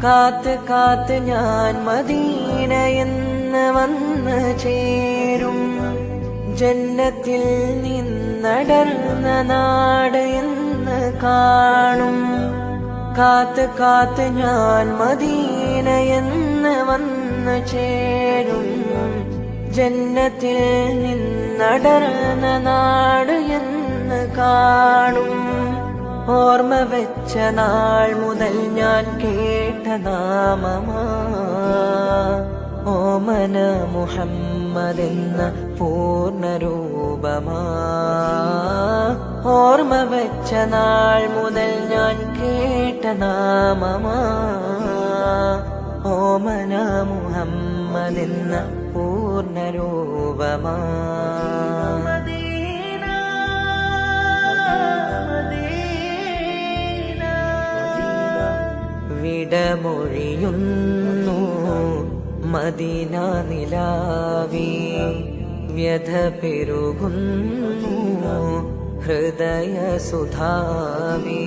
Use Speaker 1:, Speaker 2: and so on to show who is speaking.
Speaker 1: കാത്ത് കാത്ത് ഞാൻ മദീനയെന്ന് വന്ന് ചേരും. ജന്നത്തിൽ നിന്നടർന്ന നാട് എന്ന് കാണും. കാത്ത് കാത്ത് ഞാൻ മദീനയെന്ന് വന്ന് ചേരും. ജന്നത്തിൽ നിന്നടർന്ന നാട് എന്ന് കാണും. ഓർമ്മ വെച്ച നാൾ മുതൽ ഞാൻ കേട്ട നാമമാ ഓമന മുഹമ്മദെന്ന പൂർണ്ണരൂപമാ. ഓർമ്മ വെച്ച നാൾ മുതൽ ഞാൻ കേട്ട നാമമാ ഓമന മുഹമ്മദെന്ന പൂർണ്ണരൂപമാ. വിടമൊഴിയുന്നു മദീന നിലാവേ, വ്യഥ പെരുകുന്നു ഹൃദയ സുധാവേ.